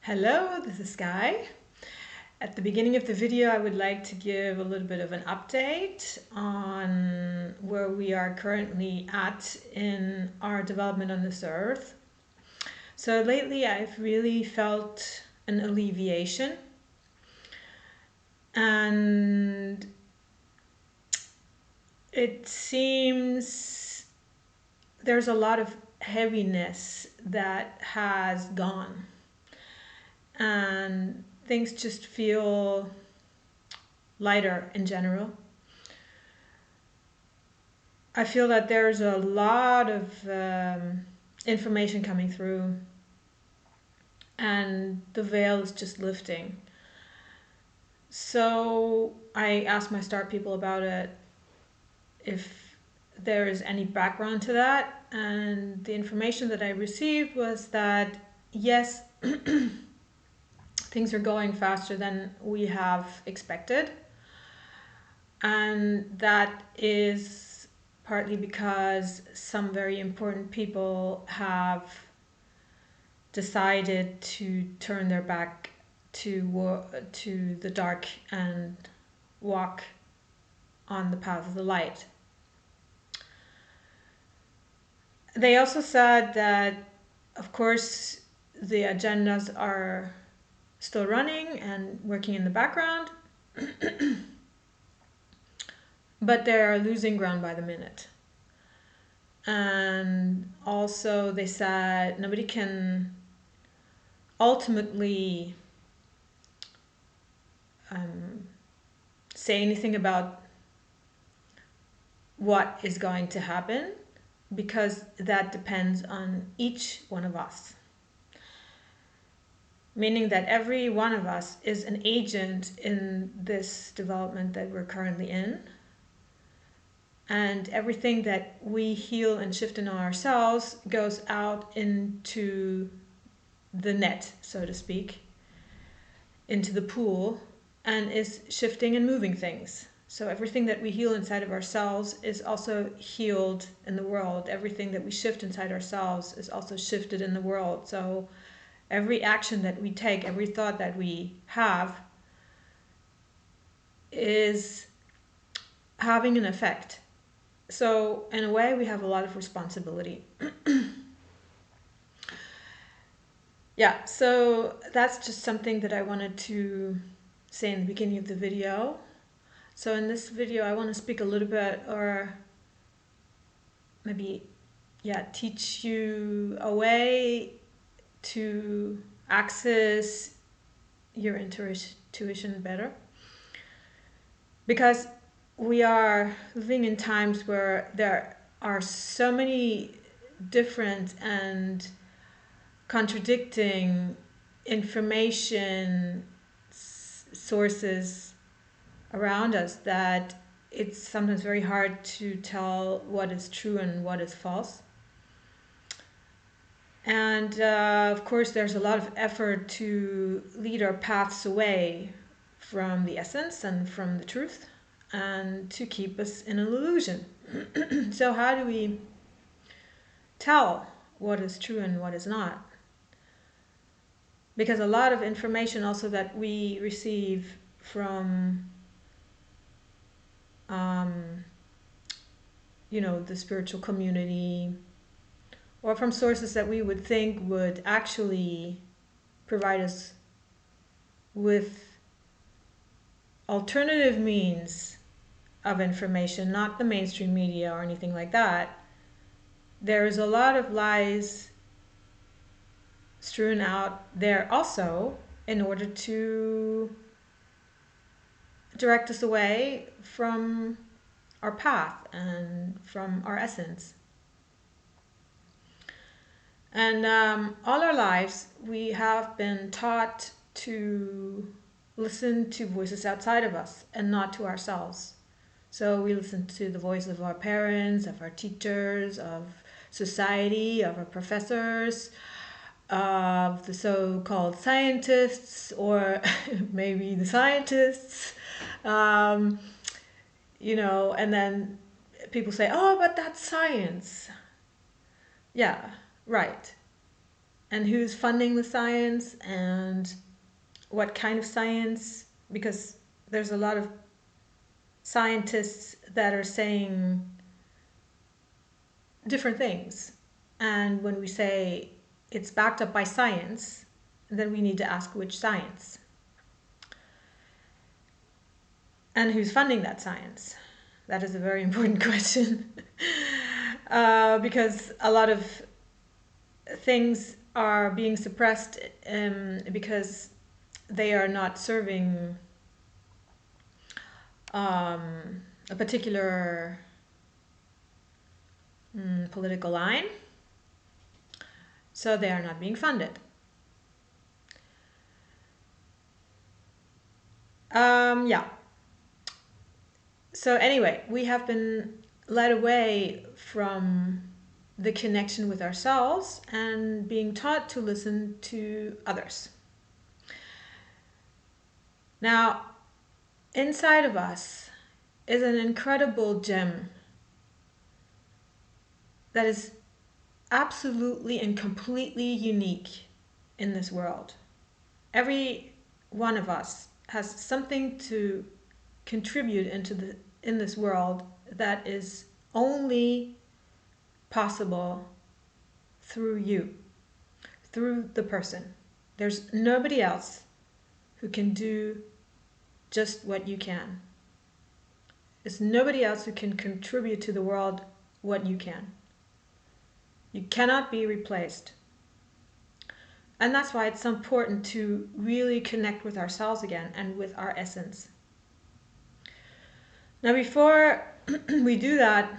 Hello, this is Sky. At the beginning of the video, I would like to give a little bit of an update on where we are currently at in our development on this earth. So lately, I've really felt an alleviation, and it seems there's a lot of heaviness that has gone, and things just feel lighter in general. I feel that there's a lot of information coming through, and the veil is just lifting. So I asked my star people about it, if there is any background to that, and the information that I received was that yes, things are going faster than we have expected, and that is partly because some very important people have decided to turn their back to the dark and walk on the path of the light. They also said that, of course, the agendas are still running and working in the background, but they're losing ground by the minute. And also they said nobody can ultimately say anything about what is going to happen, because that depends on each one of us. Meaning that every one of us is an agent in this development that we're currently in. And everything that we heal and shift in ourselves goes out into the net, so to speak, into the pool, and is shifting and moving things. So everything that we heal inside of ourselves is also healed in the world. Everything that we shift inside ourselves is also shifted in the world. So every action that we take, every thought that we have is having an effect. So in a way, we have a lot of responsibility. Yeah, so that's just something that I wanted to say in the beginning of the video. So in this video, I want to speak a little bit, or maybe, teach you a way to access your intuition better. Because we are living in times where there are so many different and contradicting information sources around us that it's sometimes very hard to tell what is true and what is false. And of course, there's a lot of effort to lead our paths away from the essence and from the truth, and to keep us in an illusion. So how do we tell what is true and what is not? Because a lot of information also that we receive from the spiritual community, or from sources that we would think would actually provide us with alternative means of information, not the mainstream media or anything like that. There is a lot of lies strewn out there also, in order to direct us away from our path and from our essence. And all our lives, we have been taught to listen to voices outside of us and not to ourselves. So we listen to the voice of our parents, of our teachers, of society, of our professors, of the so-called scientists, or maybe the scientists, and then people say, oh, but that's science. Yeah, right. and who's funding the science and what kind of science, because there's a lot of scientists that are saying different things. And when we say it's backed up by science, then we need to ask which science and who's funding that science. That is a very important question. Because a lot of things are being suppressed because they are not serving a particular political line, so they are not being funded. Yeah. So anyway, we have been led away from the connection with ourselves and being taught to listen to others. Now, inside of us is an incredible gem that is absolutely and completely unique in this world. Every one of us has something to contribute in this world that is only possible through you, through the person. There's nobody else who can do just what you can. There's nobody else who can contribute to the world what you can. You cannot be replaced. And that's why it's so important to really connect with ourselves again and with our essence. Now, before we do that,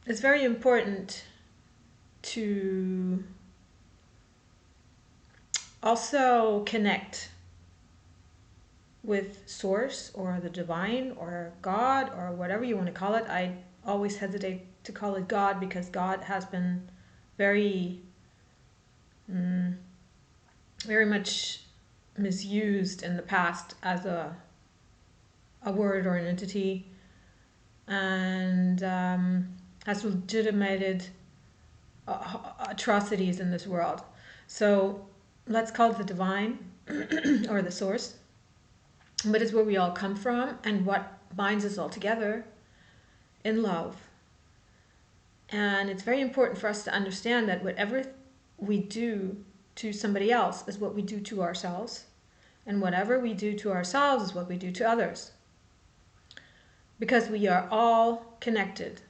it's very important to also connect with Source or the Divine or God or whatever you want to call it. I always hesitate to call it God because God has been very much misused in the past as a word or an entity, and has legitimated atrocities in this world. So let's call it the Divine or the Source. But it's where we all come from and what binds us all together in love. And it's very important for us to understand that whatever we do to somebody else is what we do to ourselves. And whatever we do to ourselves is what we do to others. Because we are all connected.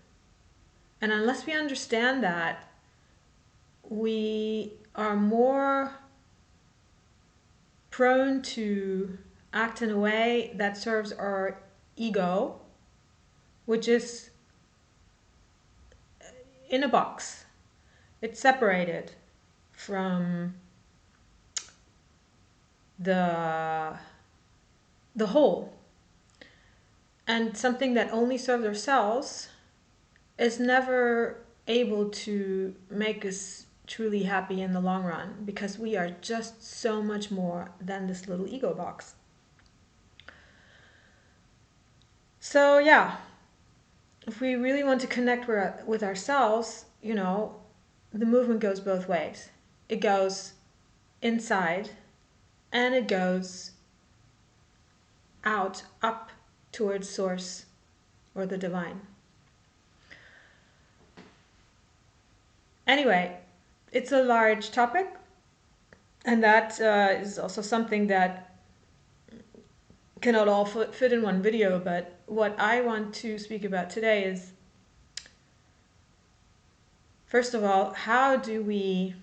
And unless we understand that, we are more prone to act in a way that serves our ego, which is in a box. It's separated from the whole. And something that only serves ourselves is never able to make us truly happy in the long run, because we are just so much more than this little ego box. So yeah, if we really want to connect with ourselves, the movement goes both ways. It goes inside and it goes out, up towards Source or the Divine. Anyway, it's a large topic, and that is also something that cannot all fit in one video, but what I want to speak about today is, first of all, how do we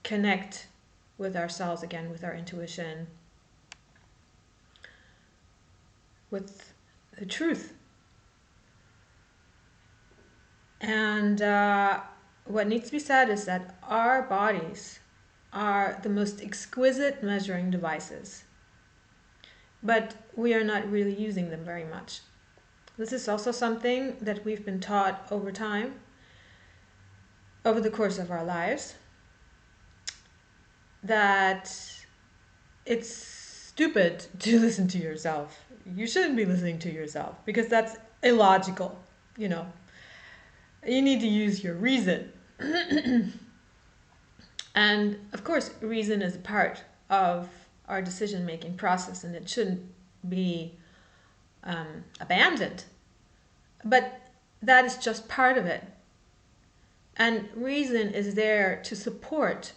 connect with ourselves again, with our intuition, with the truth? And what needs to be said is that our bodies are the most exquisite measuring devices, but we are not really using them very much. This is also something that we've been taught over time, over the course of our lives, that it's stupid to listen to yourself. You shouldn't be listening to yourself because that's illogical, You need to use your reason. And of course, reason is a part of our decision-making process, and it shouldn't be abandoned. But that is just part of it. And reason is there to support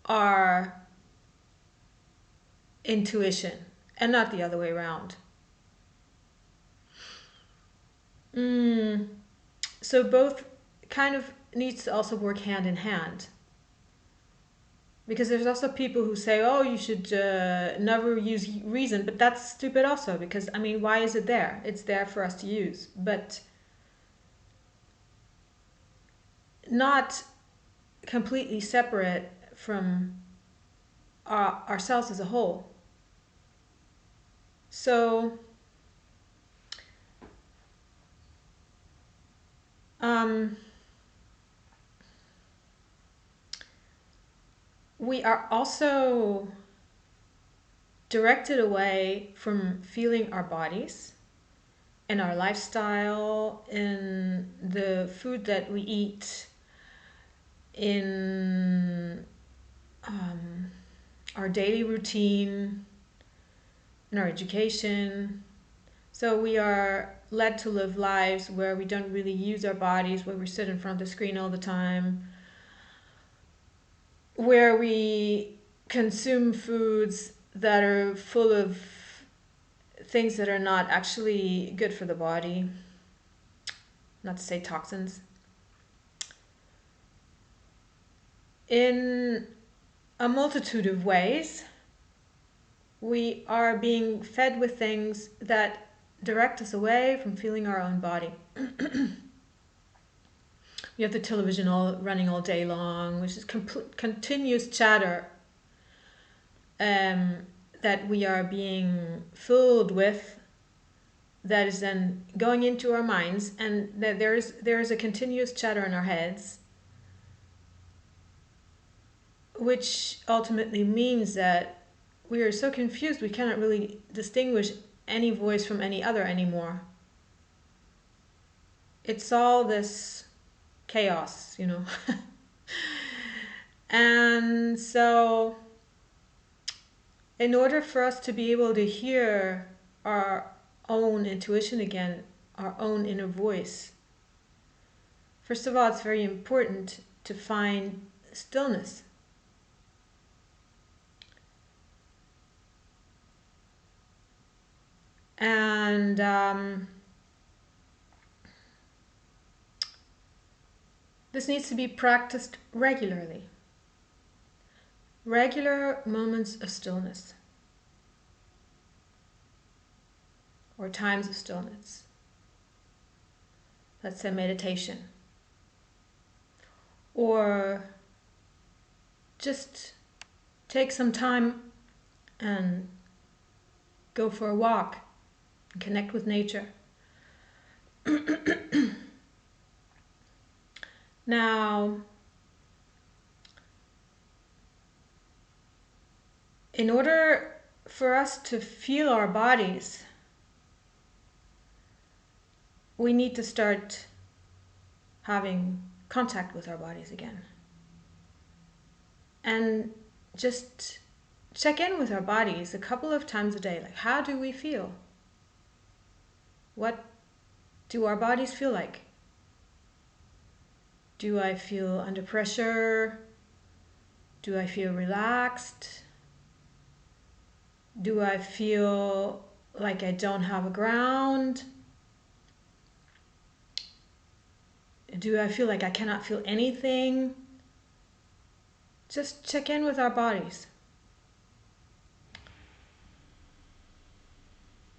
our intuition and not the other way around. So both kind of needs to also work hand in hand. Because there's also people who say, oh, you should never use reason, but that's stupid also, because, I mean, why is it there? It's there for us to use, but not completely separate from ourselves as a whole. So, we are also directed away from feeling our bodies and our lifestyle, in the food that we eat, in our daily routine, in our education. So we are led to live lives where we don't really use our bodies, where we sit in front of the screen all the time, where we consume foods that are full of things that are not actually good for the body, not to say toxins. In a multitude of ways, we are being fed with things that direct us away from feeling our own body. We have the television running all day long, which is continuous chatter that we are being filled with, that is then going into our minds, and that there is a continuous chatter in our heads, which ultimately means that we are so confused we cannot really distinguish any voice from any other anymore. It's all this chaos, you know. And so, in order for us to be able to hear our own intuition again, our own inner voice, first of all, it's very important to find stillness. And this needs to be practiced regularly. Regular moments of stillness, or times of stillness. Let's say meditation. Or just take some time and go for a walk and connect with nature. Now, in order for us to feel our bodies, we need to start having contact with our bodies again. And just check in with our bodies a couple of times a day. Like, how do we feel? What do our bodies feel like? Do I feel under pressure? Do I feel relaxed? Do I feel like I don't have a ground? Do I feel like I cannot feel anything? Just check in with our bodies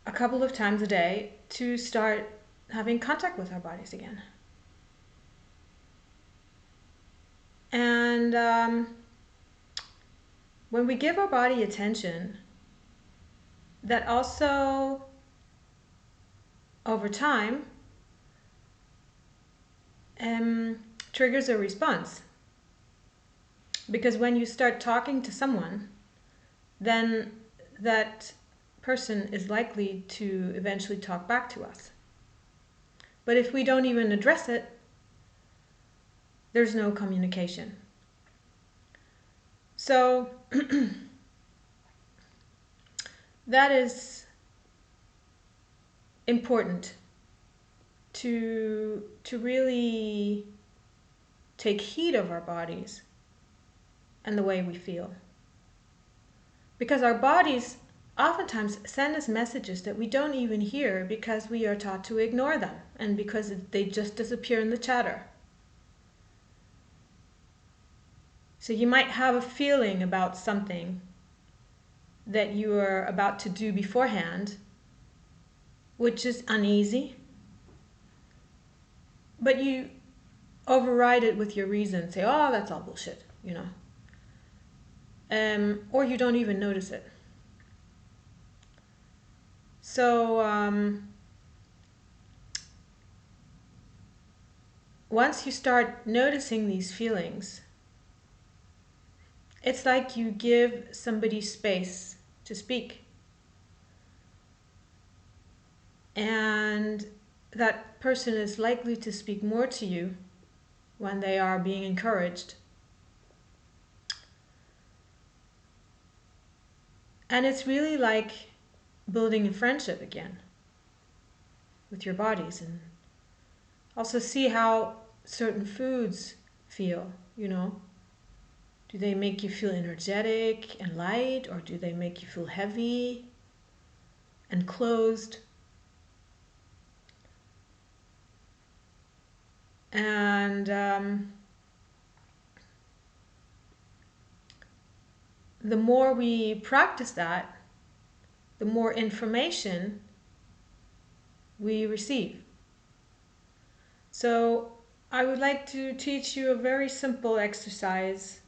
a couple of times a day to start having contact with our bodies again. And when we give our body attention, that also, over time, triggers a response. Because when you start talking to someone, then that person is likely to eventually talk back to us. But if we don't even address it, there's no communication. So that is important to really take heed of our bodies and the way we feel. Because our bodies oftentimes send us messages that we don't even hear because we are taught to ignore them and because they just disappear in the chatter. So you might have a feeling about something that you are about to do beforehand, which is uneasy, but you override it with your reason, say, oh, that's all bullshit, or you don't even notice it. So once you start noticing these feelings, it's like you give somebody space to speak. And that person is likely to speak more to you when they are being encouraged. And it's really like building a friendship again with your bodies, and also see how certain foods feel, Do they make you feel energetic and light, or do they make you feel heavy and closed? And the more we practice that, the more information we receive. So I would like to teach you a very simple exercise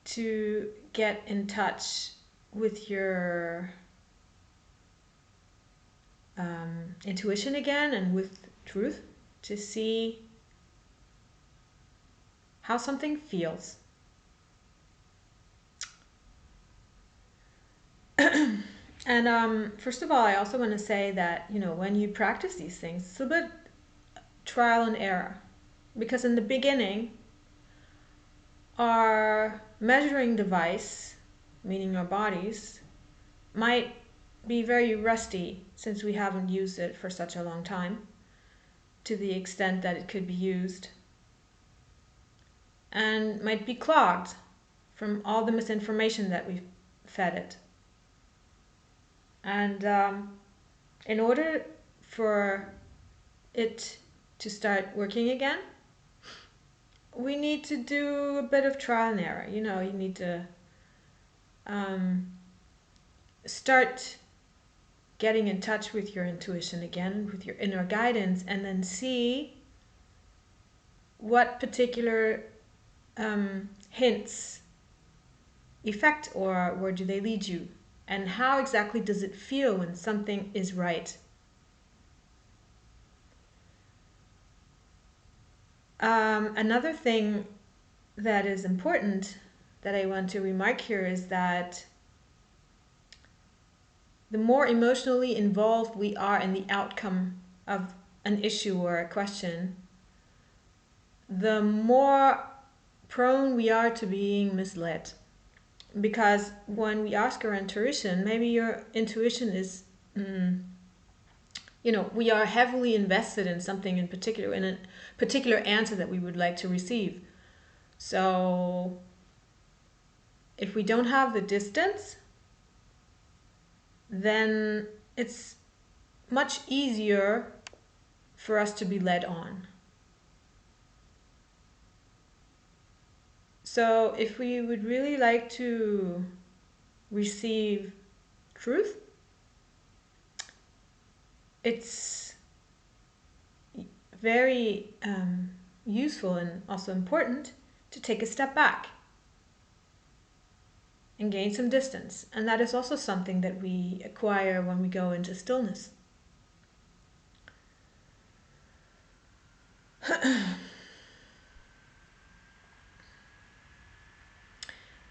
to get in touch with your intuition again and with truth, to see how something feels. And first of all, I also want to say that, when you practice these things, it's a bit trial and error. Because in the beginning, our measuring device, meaning our bodies, might be very rusty since we haven't used it for such a long time, to the extent that it could be used, and might be clogged from all the misinformation that we've fed it. And in order for it to start working again, we need to do a bit of trial and error. You need to start getting in touch with your intuition again, with your inner guidance, and then see what particular hints effect, or where do they lead you, and how exactly does it feel when something is right. Another thing that is important that I want to remark here is that the more emotionally involved we are in the outcome of an issue or a question, the more prone we are to being misled. Because when we ask our intuition, maybe your intuition is, we are heavily invested in something in particular, in a particular answer that we would like to receive. So if we don't have the distance, then it's much easier for us to be led on. So if we would really like to receive truth, it's very useful and also important to take a step back and gain some distance. And that is also something that we acquire when we go into stillness.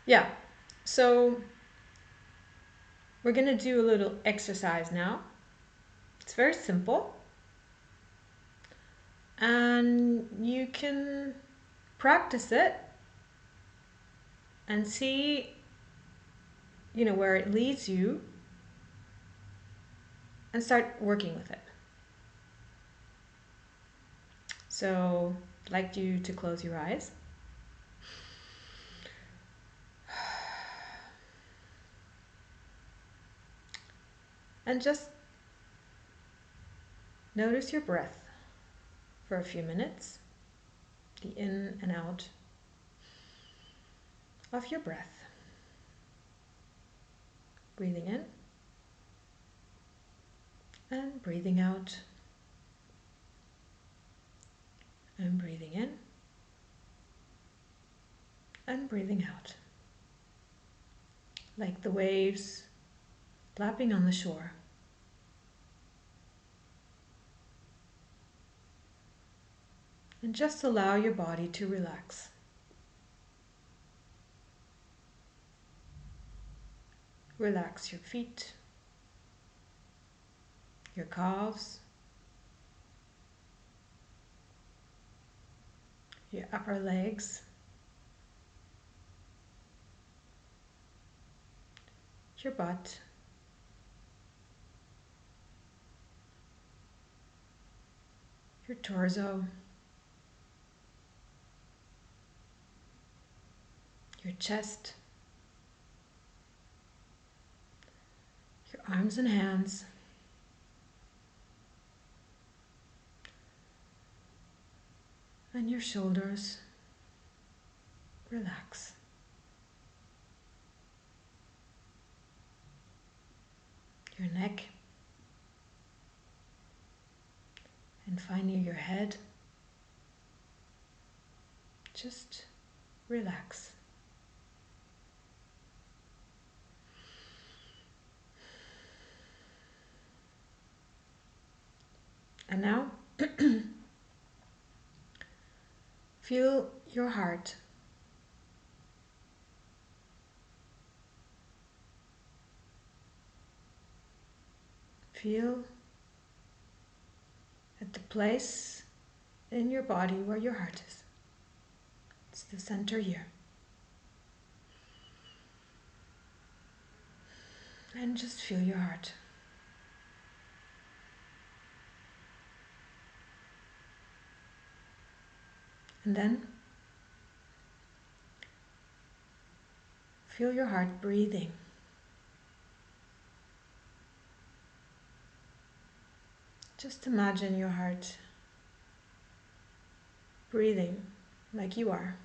Yeah, so we're going to do a little exercise now. It's very simple. And you can practice it and see, where it leads you, and start working with it. So I'd like you to close your eyes. And just notice your breath for a few minutes, the in and out of your breath. Breathing in and breathing out, and breathing in and breathing out, like the waves lapping on the shore. And just allow your body to relax. Relax your feet, your calves, your upper legs, your butt, your torso, your chest, your arms and hands, and your shoulders. Relax. Your neck, and finally your head. Just relax. And now, feel your heart. Feel at the place in your body where your heart is. It's the center here. And just feel your heart. And then feel your heart breathing. Just imagine your heart breathing like you are,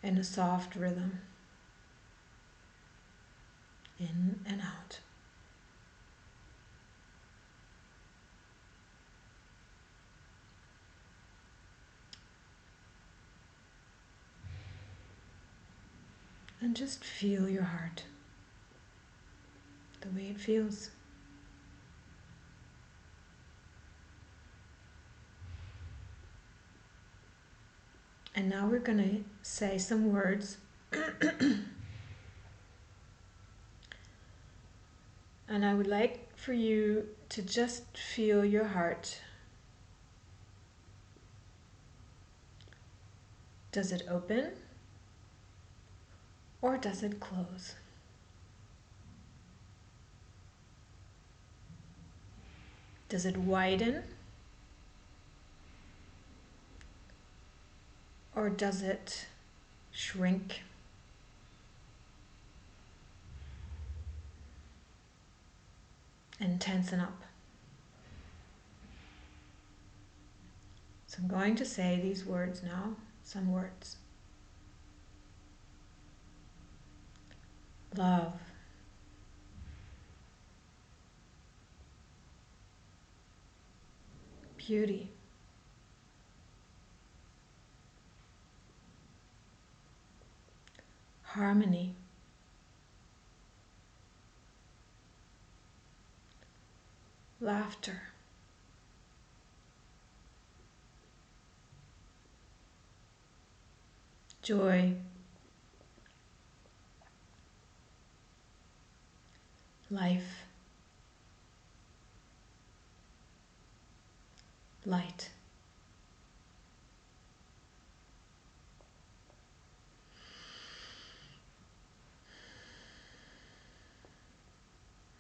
in a soft rhythm, in and out. And just feel your heart, the way it feels. And now we're going to say some words. And I would like for you to just feel your heart. Does it open or does it close? Does it widen or does it shrink? And tensen up. So I'm going to say these words now, some words. Love. Beauty. Harmony. Laughter. Joy. Life. Light.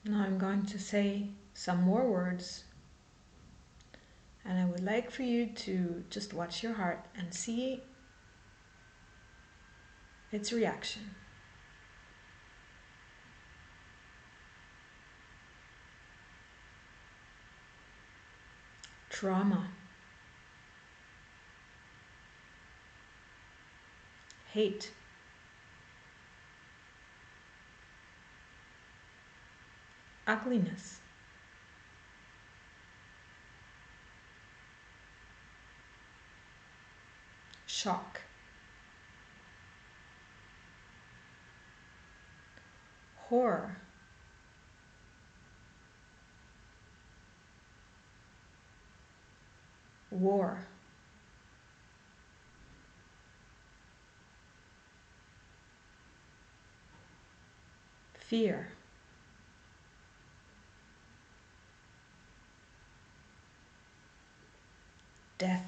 Now I'm going to say some more words, and I would like for you to just watch your heart and see its reaction. Trauma, hate, ugliness, shock, horror, war, fear, death.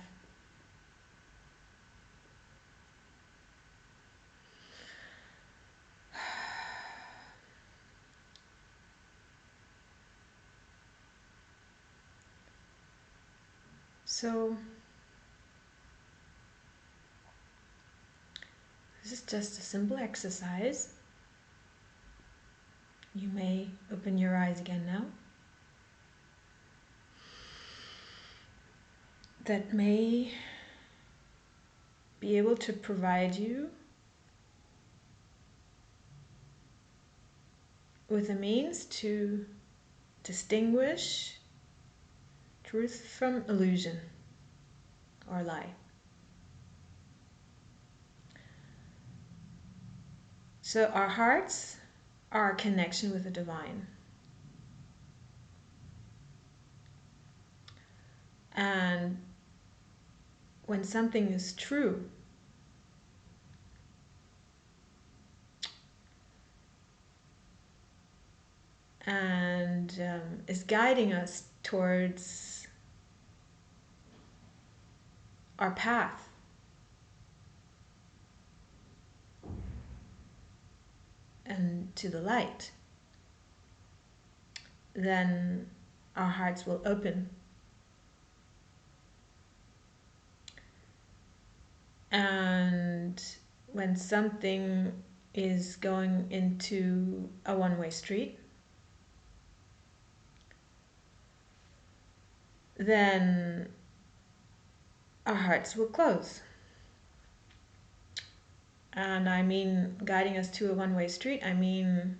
So this is just a simple exercise. You may open your eyes again now. That may be able to provide you with a means to distinguish truth from illusion or lie. So our hearts are a connection with the divine. And when something is true, and is guiding us towards our path, and to the light, then our hearts will open. And when something is going into a one-way street, then our hearts will close. And I mean guiding us to a one-way street, I mean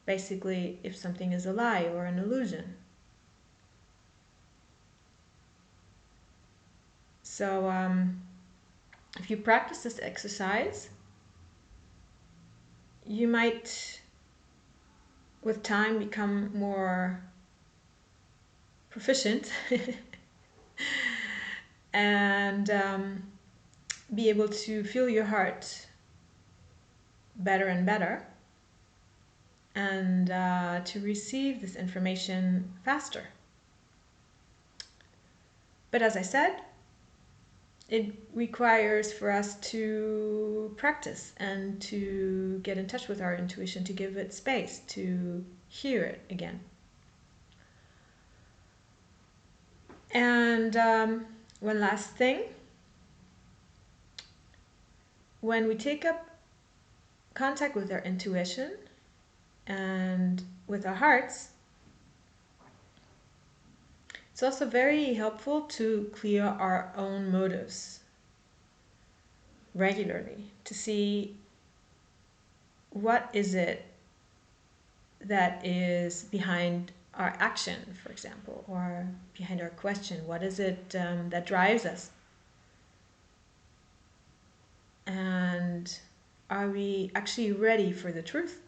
basically if something is a lie or an illusion. So if you practice this exercise, you might with time become more proficient and be able to feel your heart better and better, and to receive this information faster. But as I said, it requires for us to practice and to get in touch with our intuition, to give it space, to hear it again. And one last thing, when we take up contact with our intuition and with our hearts, it's also very helpful to clear our own motives regularly, to see what is it that is behind our action, for example, or behind our question. What is it that drives us? And are we actually ready for the truth?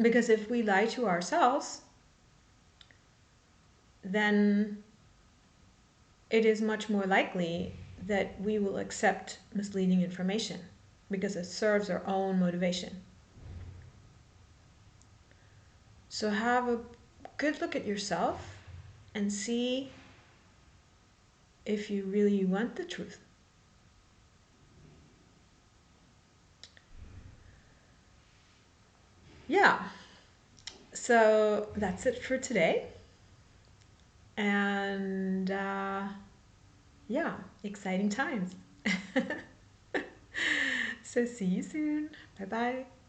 Because if we lie to ourselves, then it is much more likely that we will accept misleading information because it serves our own motivation. So have a good look at yourself and see if you really want the truth. yeah, so that's it for today. And yeah, exciting times. So see you soon. Bye bye.